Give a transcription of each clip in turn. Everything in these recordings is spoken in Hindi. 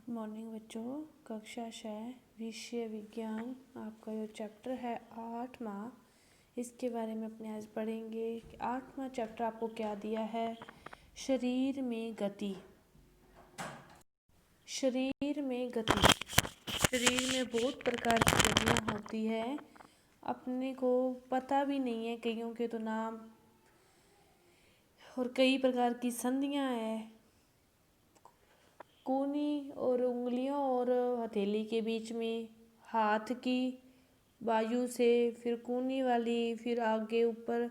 मॉर्निंग बच्चों, कक्षा 6 विषय विज्ञान आपका जो चैप्टर है 8वां, इसके बारे में अपने आज पढ़ेंगे। 8वां चैप्टर आपको क्या दिया है? शरीर में गति। शरीर में गति, शरीर में बहुत प्रकार की गतियाँ होती है, अपने को पता भी नहीं है कईयों के तो नाम, और कई प्रकार की संधियाँ हैं। कूनी और उंगलियों और हथेली के बीच में, हाथ की बाजू से, फिर कूनी वाली, फिर आगे ऊपर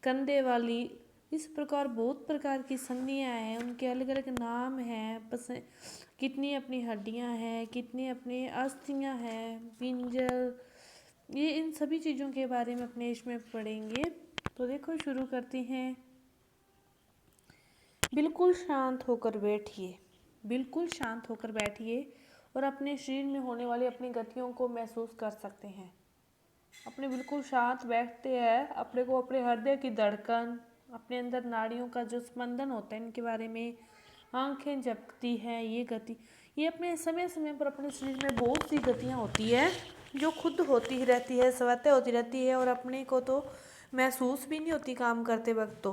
कंधे वाली, इस प्रकार बहुत प्रकार की संधियाँ हैं। उनके अलग अलग नाम हैं। कितनी अपनी हड्डियाँ हैं, कितनी अपनी अस्थियाँ हैं, पिंजर, ये इन सभी चीज़ों के बारे में अपने इसमें पढ़ेंगे। तो देखो, शुरू करते हैं। बिल्कुल शांत होकर बैठिए। बिल्कुल शांत होकर बैठिए और अपने शरीर में होने वाली अपनी गतियों को महसूस कर सकते हैं। अपने बिल्कुल शांत बैठते हैं, अपने को अपने हृदय की धड़कन, अपने अंदर नाड़ियों का जो स्पंदन होता है, इनके बारे में, आंखें झपकती हैं, ये गति, ये अपने समय समय पर अपने शरीर में बहुत सी गतियाँ होती है जो खुद होती ही रहती है, स्वतः होती रहती है, और अपने को तो महसूस भी नहीं होती काम करते वक्त।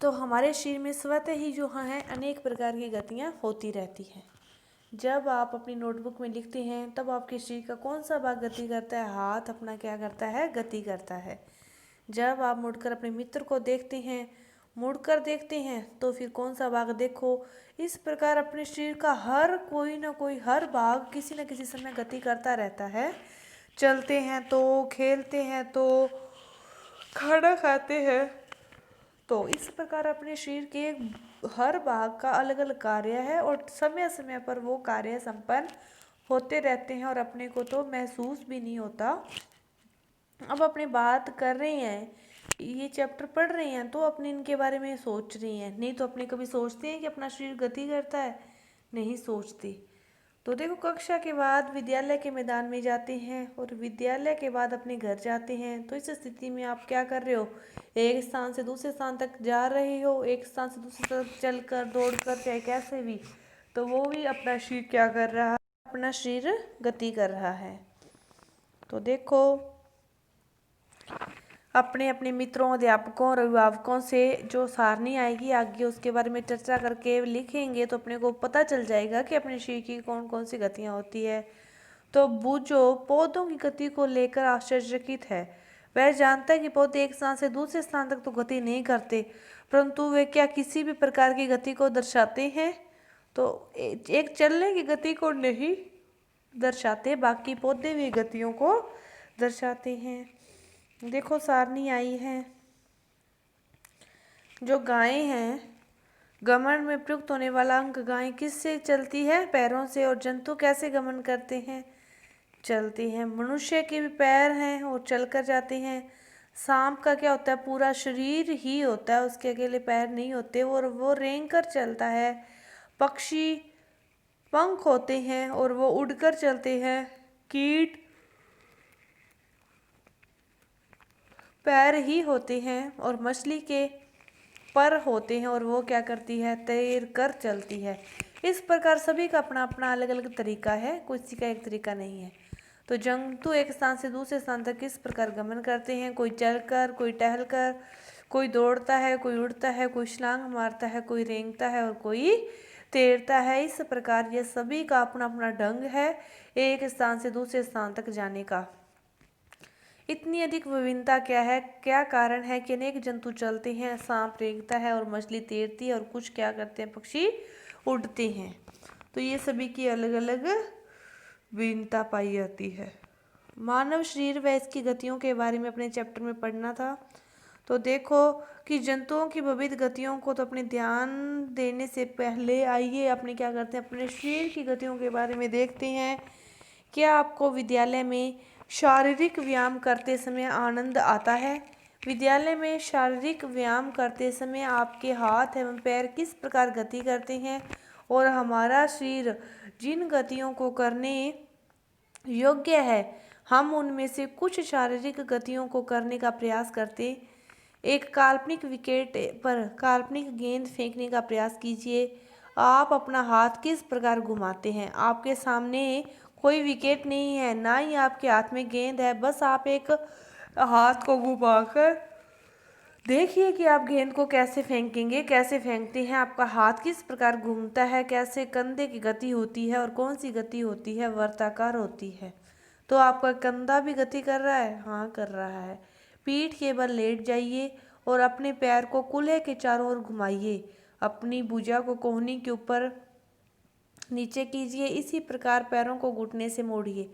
तो हमारे शरीर में स्वतः ही जो है अनेक प्रकार की गतियाँ होती रहती हैं। जब आप अपनी नोटबुक में लिखते हैं तब आपके शरीर का कौन सा भाग गति करता है? हाथ अपना क्या करता है? गति करता है। जब आप मुड़कर अपने मित्र को देखते हैं, मुड़कर देखते हैं, तो फिर कौन सा भाग देखो। इस प्रकार अपने शरीर का हर कोई ना कोई, हर भाग किसी न किसी समय गति करता रहता है। चलते हैं तो, खेलते हैं तो, खाना खाते हैं तो, इस प्रकार अपने शरीर के हर भाग का अलग अलग कार्य है और समय समय पर वो कार्य संपन्न होते रहते हैं और अपने को तो महसूस भी नहीं होता। अब अपने बात कर रहे हैं, ये चैप्टर पढ़ रहे हैं, तो अपने इनके बारे में सोच रही हैं। नहीं तो अपने कभी सोचते हैं कि अपना शरीर गति करता है? नहीं सोचते। तो देखो, कक्षा के बाद विद्यालय के मैदान में जाते हैं और विद्यालय के बाद अपने घर जाते हैं। तो इस स्थिति में आप क्या कर रहे हो? एक स्थान से दूसरे स्थान तक जा रहे हो, एक स्थान से दूसरे स्थान चलकर, दौड़कर, चाहे कैसे भी, तो वो भी अपना शरीर क्या कर रहा है? अपना शरीर गति कर रहा है। तो देखो, अपने अपने मित्रों, अध्यापकों और अभिभावकों से जो सारणी आएगी आगे, उसके बारे में चर्चा करके लिखेंगे तो अपने को पता चल जाएगा कि अपने शरीर की कौन कौन सी गतियाँ होती है। तो बूझो पौधों की गति को लेकर आश्चर्यचकित है। वह जानता है कि पौधे एक स्थान से दूसरे स्थान तक तो गति नहीं करते, परंतु वे क्या किसी भी प्रकार की गति को दर्शाते हैं? तो एक चलने की गति को नहीं दर्शाते, बाकी पौधे भी गतियों को दर्शाते हैं। देखो, सारणी आई है। जो गायें हैं, गमन में प्रयुक्त होने वाला अंग गाय किससे चलती है? पैरों से। और जंतु कैसे गमन करते हैं? चलते हैं। मनुष्य के भी पैर हैं और चलकर जाते हैं। सांप का क्या होता है? पूरा शरीर ही होता है, उसके अकेले पैर नहीं होते, और वो रेंग कर चलता है। पक्षी पंख होते हैं और वो उड़कर चलते हैं। कीट पैर ही होते हैं और मछली के पर होते हैं और वो क्या करती है? तैर कर चलती है। इस प्रकार सभी का अपना अपना अलग अलग तरीका है, किसी का एक तरीका नहीं है। तो जंतु एक स्थान से दूसरे स्थान तक किस प्रकार गमन करते हैं? कोई चलकर, कोई टहलकर, कोई दौड़ता है, कोई उड़ता है, कोई छलांग मारता है, कोई रेंगता है और कोई तैरता है। इस प्रकार ये सभी का अपना अपना ढंग है एक स्थान से दूसरे स्थान तक जाने का। इतनी अधिक विभिन्नता क्या है? क्या कारण है कि अनेक जंतु चलते हैं, सांप रेंगता है और मछली तैरती है, और कुछ क्या करते हैं? पक्षी उड़ते हैं। तो ये सभी की अलग अलग विभिन्नता पाई जाती है। मानव शरीर व इसकी गतियों के बारे में अपने चैप्टर में पढ़ना था। तो देखो कि जंतुओं की विविध गतियों को तो अपने ध्यान देने से पहले आइए अपने क्या करते हैं? अपने शरीर की गतियों के बारे में देखते हैं। क्या आपको विद्यालय में शारीरिक व्यायाम करते समय आनंद आता है? विद्यालय में शारीरिक व्यायाम करते समय आपके हाथ एवं पैर किस प्रकार गति करते हैं? और हमारा शरीर जिन गतियों को करने योग्य है, हम उनमें से कुछ शारीरिक गतियों को करने का प्रयास करते। एक काल्पनिक विकेट पर काल्पनिक गेंद फेंकने का प्रयास कीजिए। आप अपना हाथ किस प्रकार घुमाते हैं। आपके सामने कोई विकेट नहीं है, ना ही आपके हाथ में गेंद है, बस आप एक हाथ को घुमाकर देखिए कि आप गेंद को कैसे फेंकेंगे, कैसे फेंकते हैं, आपका हाथ किस प्रकार घूमता है, कैसे कंधे की गति होती है और कौन सी गति होती है, वर्ताकार होती है। तो आपका कंधा भी गति कर रहा है, हाँ कर रहा है। पीठ के बल लेट जाइए और अपने पैर को कूल्हे के चारों ओर घुमाइए। अपनी भुजा को कोहनी के ऊपर नीचे कीजिए। इसी प्रकार पैरों को घुटने से मोड़िए।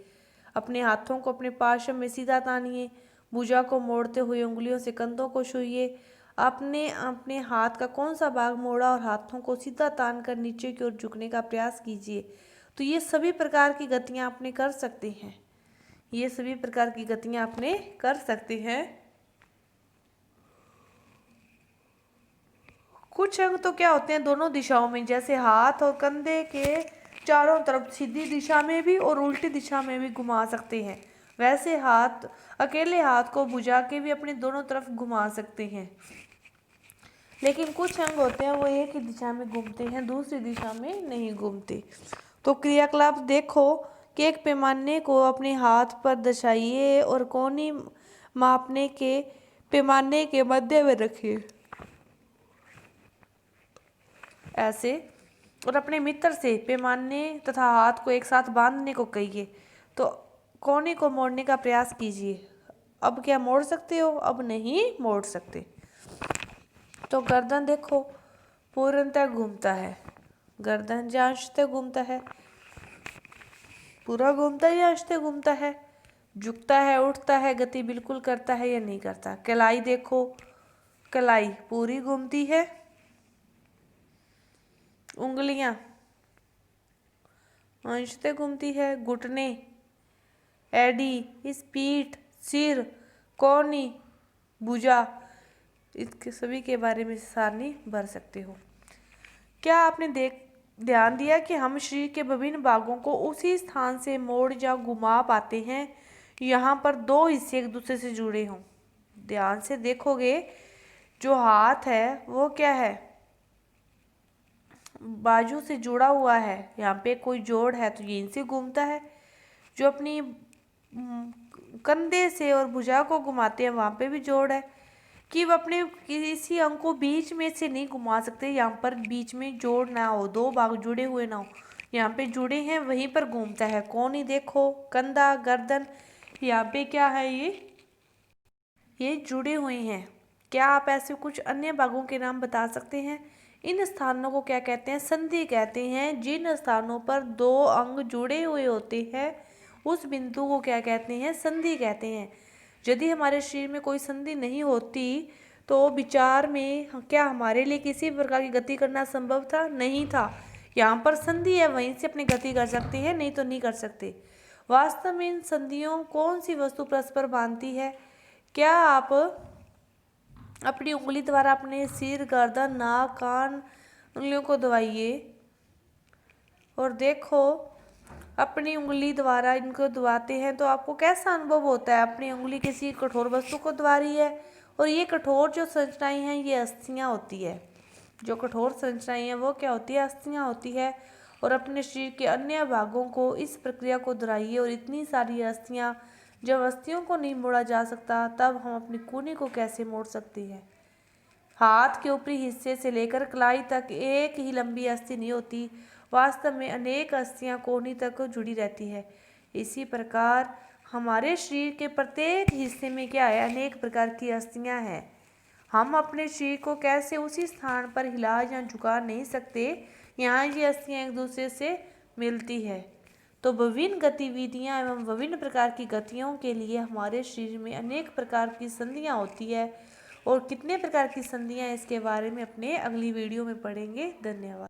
अपने हाथों को अपने पार्श्व में सीधा तानिए। भुजा को मोड़ते हुए उंगलियों से कंधों को छूइए। आपने अपने हाथ का कौन सा भाग मोड़ा और हाथों को सीधा तान कर नीचे की ओर झुकने का प्रयास कीजिए। तो ये सभी प्रकार की गतियाँ आपने कर सकते हैं। ये सभी प्रकार की गतियाँ आपने कर सकते हैं। कुछ अंग तो क्या होते हैं दोनों दिशाओं में, जैसे हाथ और कंधे के चारों तरफ सीधी दिशा में भी और उल्टी दिशा में भी घुमा सकते हैं। वैसे अकेले हाथ को भुजा के भी अपने दोनों तरफ घुमा सकते हैं। लेकिन कुछ अंग होते हैं वो एक ही दिशा में घूमते हैं, दूसरी दिशा में नहीं घूमते। तो क्रियाकलाप देखो कि एक पैमाने को अपने हाथ पर दर्शाइए और कोनी मापने के पैमाने के मध्य में रखिए ऐसे, और अपने मित्र से पैमाने तथा हाथ को एक साथ बांधने को कहिए। तो कोने को मोड़ने का प्रयास कीजिए। अब क्या मोड़ सकते हो? अब नहीं मोड़ सकते। तो गर्दन देखो पूर्णतः घूमता है, गर्दन या अंशतः घूमता है, पूरा घूमता है या अंशतः घूमता है, झुकता है, उठता है, गति बिल्कुल करता है या नहीं करता। कलाई देखो, कलाई पूरी घूमती है, उंगलियां अंशतः घूमती है, घुटने, एडी, इस पीठ, सिर, कोहनी, भुजा, इसके सभी के बारे में सारणी भर सकते हो। क्या आपने ध्यान दिया कि हम शरीर के विभिन्न भागों को उसी स्थान से मोड़ या घुमा पाते हैं। यहाँ पर दो हिस्से एक दूसरे से जुड़े हों। ध्यान से देखोगे, जो हाथ है वो क्या है, बाजू से जुड़ा हुआ है, यहाँ पे कोई जोड़ है तो ये इनसे घूमता है। जो अपनी कंधे से और भुजा को घुमाते हैं वहाँ पे भी जोड़ है कि वह अपने किसी अंग को बीच में से नहीं घुमा सकते। यहाँ पर बीच में जोड़ ना हो, दो भाग जुड़े हुए ना हो, यहाँ पे जुड़े हैं वहीं पर घूमता है। कोहनी देखो, कंधा, गर्दन, यहाँ पे क्या है, ये जुड़े हुए हैं। क्या आप ऐसे कुछ अन्य भागों के नाम बता सकते हैं? इन स्थानों को क्या कहते हैं? संधि कहते हैं। जिन स्थानों पर दो अंग जुड़े हुए होते हैं उस बिंदु को क्या कहते हैं? संधि कहते हैं। यदि हमारे शरीर में कोई संधि नहीं होती तो विचार में क्या हमारे लिए किसी प्रकार की गति करना संभव था? नहीं था। यहाँ पर संधि है, वहीं से अपनी गति कर सकते हैं, नहीं तो नहीं कर सकते। वास्तव में इन संधियों कौन सी वस्तु परस्पर बांधती है? क्या आप अपनी उंगली द्वारा अपने सिर, गर्दन, नाक, कान, उंगलियों को दबाइए और देखो अपनी उंगली द्वारा इनको दबाते हैं तो आपको कैसा अनुभव होता है? अपनी उंगली किसी कठोर वस्तु को दबा रही है और ये कठोर जो संरचनाएं हैं ये अस्थियां होती है। जो कठोर संरचनाएं हैं वो क्या होती है? अस्थियां होती है। और अपने शरीर के अन्य भागों को इस प्रक्रिया को दोहराइए और इतनी सारी अस्थियां, जब अस्थियों को नहीं मोड़ा जा सकता तब हम अपनी कूहनी को कैसे मोड़ सकते हैं? हाथ के ऊपरी हिस्से से लेकर कलाई तक एक ही लंबी अस्थि नहीं होती, वास्तव में अनेक अस्थियां कोहनी तक जुड़ी रहती है। इसी प्रकार हमारे शरीर के प्रत्येक हिस्से में क्या है? अनेक प्रकार की अस्थियां हैं। हम अपने शरीर को कैसे उसी स्थान पर हिला या झुका नहीं सकते, यहाँ ये अस्थियां एक दूसरे से मिलती है। तो विभिन्न गतिविधियाँ एवं विभिन्न प्रकार की गतियों के लिए हमारे शरीर में अनेक प्रकार की संधियाँ होती है। और कितने प्रकार की संधियाँ इसके बारे में अपने अगली वीडियो में पढ़ेंगे। धन्यवाद।